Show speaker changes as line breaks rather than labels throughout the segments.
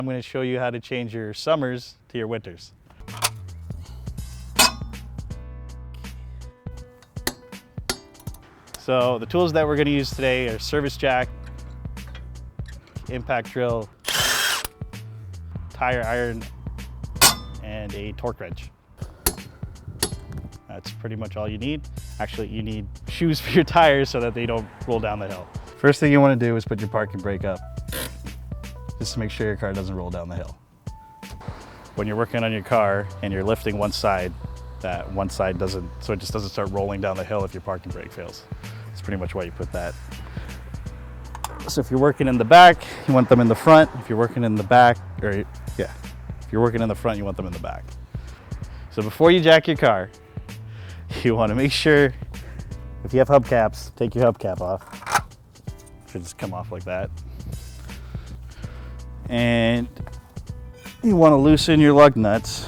I'm going to show you how to change your summers to your winters. So the tools that we're going to use today are service jack, impact drill, tire iron, and a torque wrench. That's pretty much all you need. Actually, you need shoes for your tires so that they don't roll down the hill. First thing you want to do is put your parking brake up, just to make sure your car doesn't roll down the hill. When you're working on your car and you're lifting one side, that one side doesn't, so it just doesn't start rolling down the hill if your parking brake fails. That's pretty much why you put that. So if you're working in the back, you want them in the front. If you're working in the back, if you're working in the front, you want them in the back. So before you jack your car, you want to make sure, if you have hubcaps, take your hubcap off. It should just come off like that. And you want to loosen your lug nuts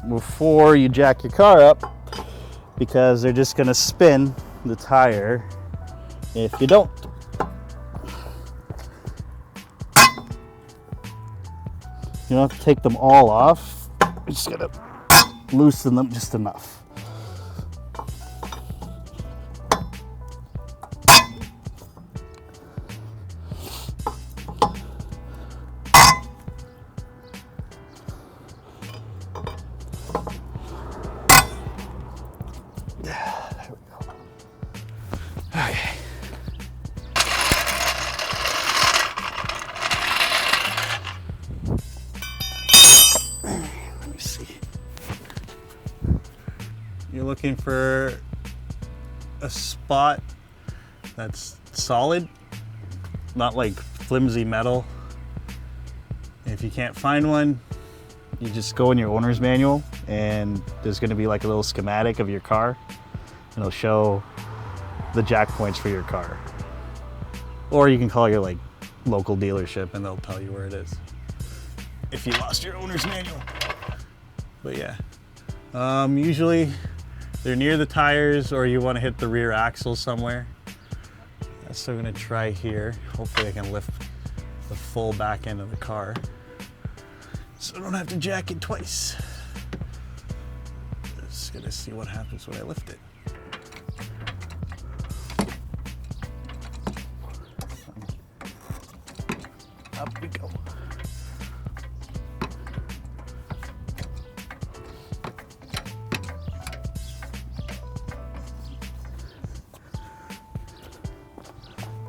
before you jack your car up, because they're just going to spin the tire if you don't. You don't have to take them all off. You just got to loosen them just enough. There we go. Okay. Let me see. You're looking for a spot that's solid, not like flimsy metal. If you can't find one, you just go in your owner's manual, and there's going to be like a little schematic of your car, and it'll show the jack points for your car. Or you can call your like local dealership and they'll tell you where it is if you lost your owner's manual. But yeah, usually they're near the tires, or you want to hit the rear axle somewhere. So I'm going to try here. Hopefully I can lift the full back end of the car, so I don't have to jack it twice. Just gonna see what happens when I lift it. Up we go.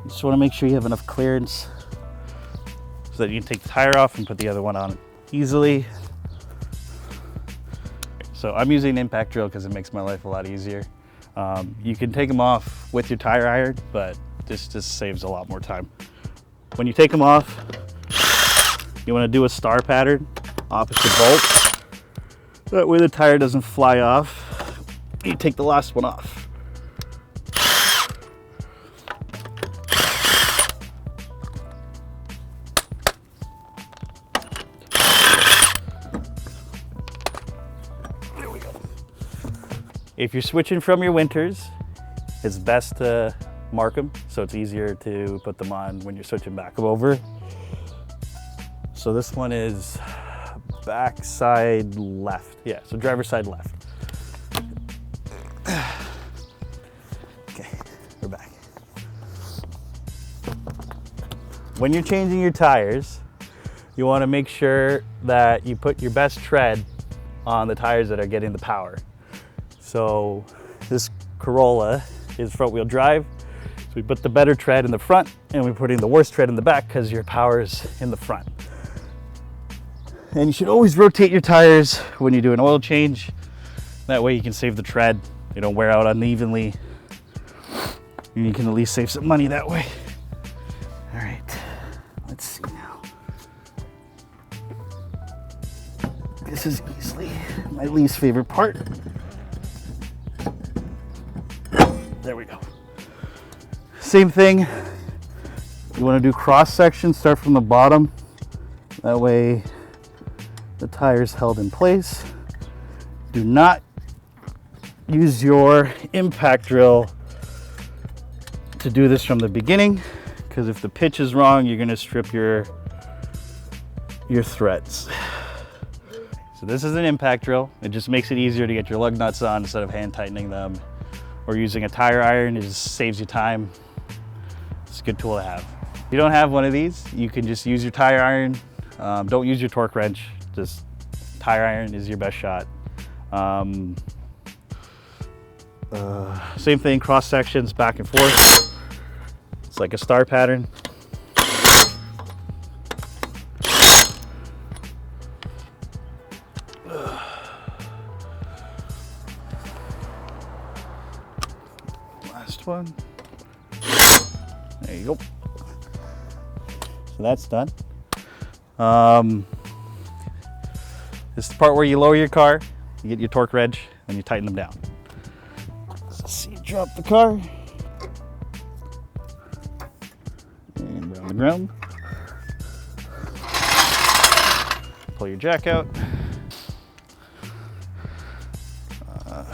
You just want to make sure you have enough clearance so that you can take the tire off and put the other one on easily. So I'm using an impact drill because it makes my life a lot easier. You can take them off with your tire iron, but this just saves a lot more time. When you take them off, you want to do a star pattern, opposite bolt. That way the tire doesn't fly off. You take the last one off. If you're switching from your winters, it's best to mark them so it's easier to put them on when you're switching back over. So this one is back side left. Yeah, so driver's side left. Okay, we're back. When you're changing your tires, you want to make sure that you put your best tread on the tires that are getting the power. So this Corolla is front wheel drive. So we put the better tread in the front and we're putting the worst tread in the back because your power's in the front. And you should always rotate your tires when you do an oil change. That way you can save the tread. They don't wear out unevenly. And you can at least save some money that way. All right, let's see now. This is easily my least favorite part. There we go. Same thing. You want to do cross section, start from the bottom. That way the tire's held in place. Do not use your impact drill to do this from the beginning, because if the pitch is wrong, you're going to strip your your threads. So this is an impact drill. It just makes it easier to get your lug nuts on instead of hand tightening them or using a tire iron. It just saves you time. It's a good tool to have. If you don't have one of these, you can just use your tire iron. Don't use your torque wrench. Just tire iron is your best shot. Same thing, cross sections back and forth. It's like a star pattern. Last one. There you go. So that's done. This is the part where you lower your car, you get your torque wrench, and you tighten them down. So you drop the car, and on the ground. Pull your jack out.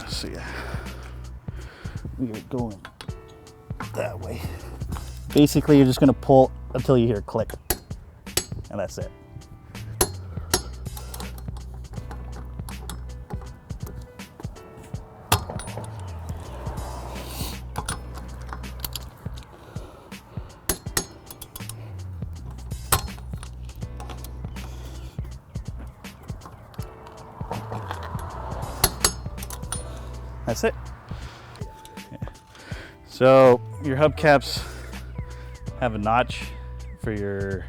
So yeah, we get it going that way. Basically, you're just gonna pull until you hear a click, and that's it. That's it. Yeah. So your hubcaps have a notch for your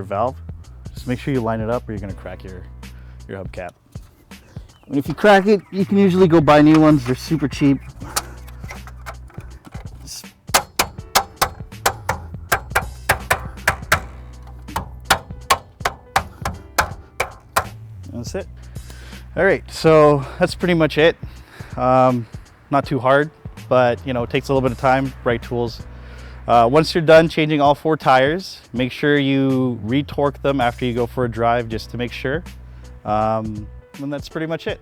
valve. Just make sure you line it up or you're gonna crack your hubcap. And if you crack it, you can usually go buy new ones. They're super cheap. That's it. All right, so that's pretty much it. Not too hard, but it takes a little bit of time, right tools. Once you're done changing all 4 tires, make sure you re-torque them after you go for a drive just to make sure. And that's pretty much it.